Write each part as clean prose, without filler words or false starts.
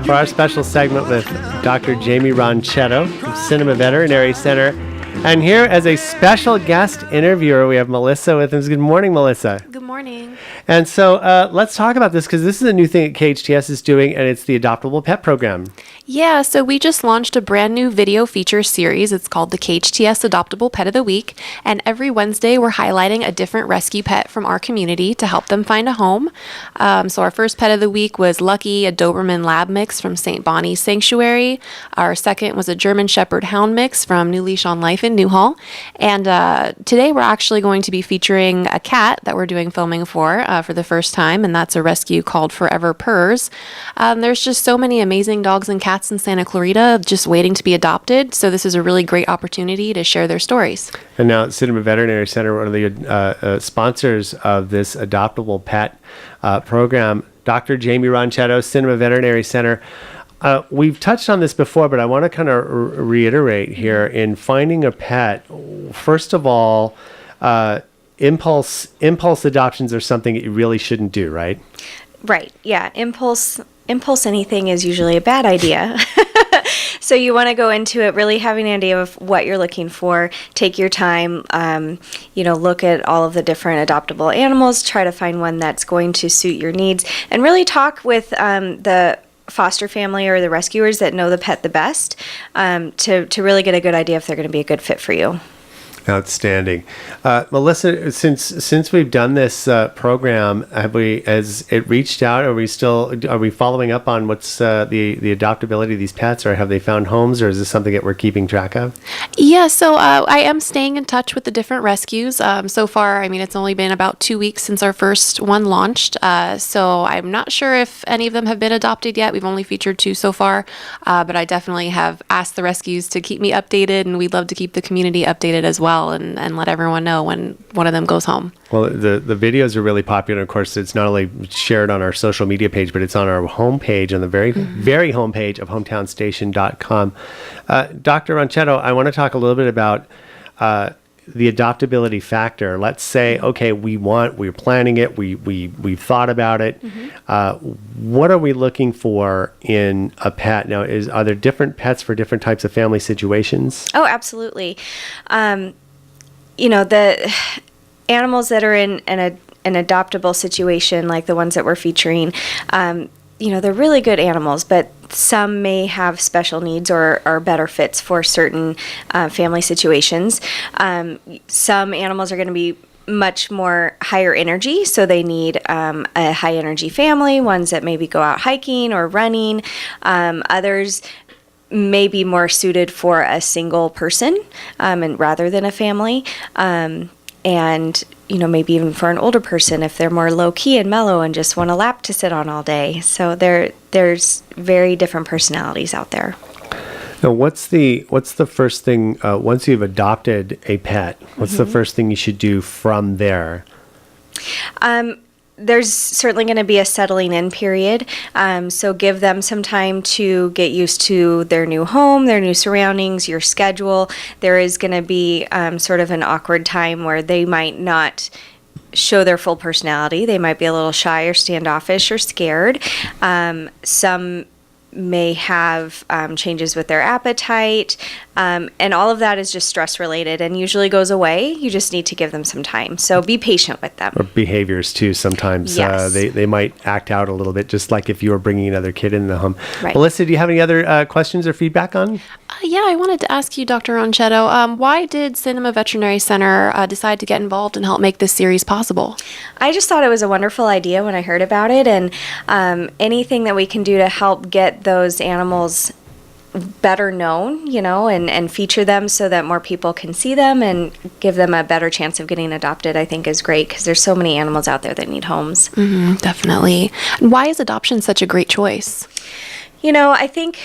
for our special segment with Dr. Jaimie Ronchetto from Cinema Veterinary Center. And here as a special guest interviewer, we have Melissa with us. Good morning, Melissa. Good morning. And so let's talk about this because this is a new thing that KHTS is doing, and it's the Adoptable Pet Program. Yeah, so we just launched a brand new video feature series. It's called the KHTS Adoptable Pet of the Week. And every Wednesday, we're highlighting a different rescue pet from our community to help them find a home. So our first pet of the week was Lucky, a Doberman Lab mix from St. Bonnie's Sanctuary. Our second was a German Shepherd Hound mix from New Leash on Life in Newhall. And today, we're actually going to be featuring a cat that we're doing filming for the first time, and that's a rescue called Forever Purrs. There's just so many amazing dogs and cats in Santa Clarita just waiting to be adopted, so this is a really great opportunity to share their stories. And now Cinema Veterinary Center, one of the sponsors of this Adoptable Pet program, Dr. Jaimie Ronchetto, Cinema Veterinary Center. We've touched on this before, but I want to kind of reiterate here. In finding a pet, first of all, impulse adoptions are something that you really shouldn't do, right? Right. Yeah. Impulse anything is usually a bad idea. So you want to go into it really having an idea of what you're looking for. Take your time, look at all of the different adoptable animals, try to find one that's going to suit your needs, and really talk with the foster family or the rescuers that know the pet the best to really get a good idea if they're going to be a good fit for you. Outstanding. Melissa, since we've done this program, has it reached out? Are we following up on what's the adoptability of these pets, or have they found homes, or is this something that we're keeping track of? Yeah, so I am staying in touch with the different rescues. So far, it's only been about 2 weeks since our first one launched, so I'm not sure if any of them have been adopted yet. We've only featured 2 so far, but I definitely have asked the rescues to keep me updated, and we'd love to keep the community updated as well. And let everyone know when one of them goes home. Well, the videos are really popular. Of course, it's not only shared on our social media page, but it's on our homepage, on the very homepage of hometownstation.com. Dr. Ronchetto, I want to talk a little bit about the adoptability factor. Let's say, okay, we're planning it, we've thought about it. What are we looking for in a pet? Now, are there different pets for different types of family situations? Oh, absolutely. The animals that are in an adoptable situation, like the ones that we're featuring, they're really good animals, but some may have special needs or are better fits for certain family situations. Some animals are going to be much more higher energy, so they need a high energy family, ones that maybe go out hiking or running. Others may be more suited for a single person and rather than a family. And maybe even for an older person if they're more low-key and mellow and just want a lap to sit on all day. So there's very different personalities out there. Now, what's the first thing, once you've adopted a pet, what's the first thing you should do from there? There's certainly going to be a settling in period. So give them some time to get used to their new home, their new surroundings, your schedule. There is going to be sort of an awkward time where they might not show their full personality. They might be a little shy or standoffish or scared. Some may have changes with their appetite, and all of that is just stress related and usually goes away. You just need to give them some time. So be patient with them. Or behaviors too. Sometimes yes. They might act out a little bit, just like if you were bringing another kid in the home. Right. Melissa, do you have any other questions or feedback on? Yeah, I wanted to ask you, Dr. Ronchetto, why did Cinema Veterinary Center decide to get involved and help make this series possible? I just thought it was a wonderful idea when I heard about it, and anything that we can do to help get those animals better known, and feature them so that more people can see them and give them a better chance of getting adopted, I think is great because there's so many animals out there that need homes. Definitely. And why is adoption such a great choice? I think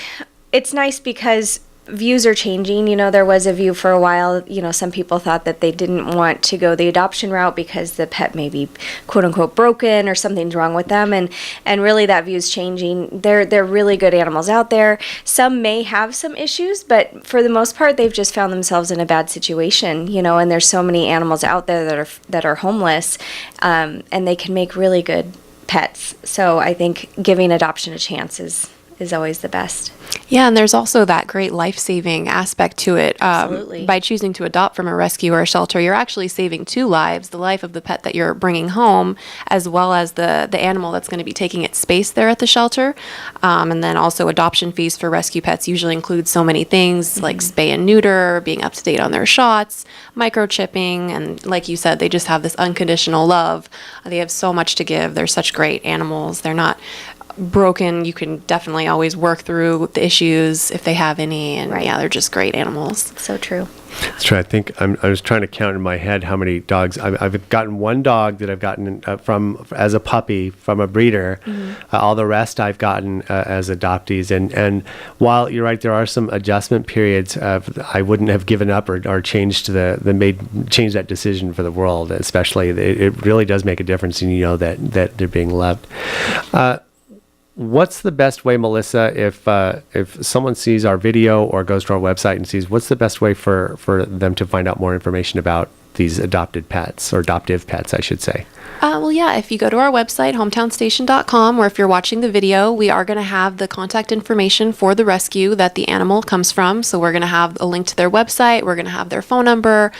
it's nice because views are changing. There was a view for a while, some people thought that they didn't want to go the adoption route because the pet may be quote unquote broken or something's wrong with them. And really that view is changing. They're really good animals out there. Some may have some issues, but for the most part, they've just found themselves in a bad situation, and there's so many animals out there that are homeless, and they can make really good pets. So I think giving adoption a chance is is always the best. Yeah, and there's also that great life-saving aspect to it. Absolutely. By choosing to adopt from a rescue or a shelter, you're actually saving two lives, the life of the pet that you're bringing home, as well as the animal that's going to be taking its space there at the shelter. And then also adoption fees for rescue pets usually include so many things like spay and neuter, being up to date on their shots, microchipping, and like you said, they just have this unconditional love. They have so much to give. They're such great animals. They're not broken. You can definitely always work through the issues if they have any, and Right. yeah, they're just great animals. So true. That's true. I think I was trying to count in my head how many dogs I've gotten. One dog that I've gotten from as a puppy from a breeder. All the rest I've gotten as adoptees. And while you're right, there are some adjustment periods. I wouldn't have given up or changed change that decision for the world. Especially, it really does make a difference, and you know that they're being loved. What's the best way, Melissa, if someone sees our video or goes to our website and sees, what's the best way for them to find out more information about these adopted pets, or adoptive pets, I should say? Well, yeah, if you go to our website, hometownstation.com, or if you're watching the video, we are going to have the contact information for the rescue that the animal comes from. So we're going to have a link to their website. We're going to have their phone number.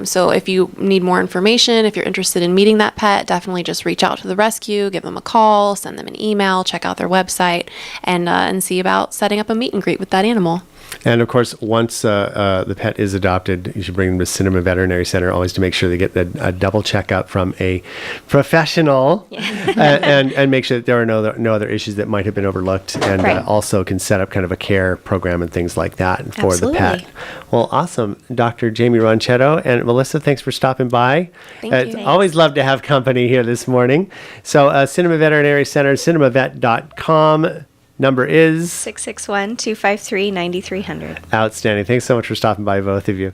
So if you need more information, if you're interested in meeting that pet, definitely just reach out to the rescue, give them a call, send them an email, check out their website, and see about setting up a meet and greet with that animal. And of course, once the pet is adopted, you should bring them to Cinema Veterinary Center, always to make sure they get a double checkup from a professional, and make sure that there are no other issues that might have been overlooked, and Right. Also can set up kind of a care program and things like that for Absolutely. the pet. Well, awesome. Dr. Jaimie Ronchetto and Melissa, thanks for stopping by. Thank you. Always love to have company here this morning. So Cinema Veterinary Center, cinemavet.com. Number is 661-253-9300. outstanding. Thanks so much for stopping by, both of you.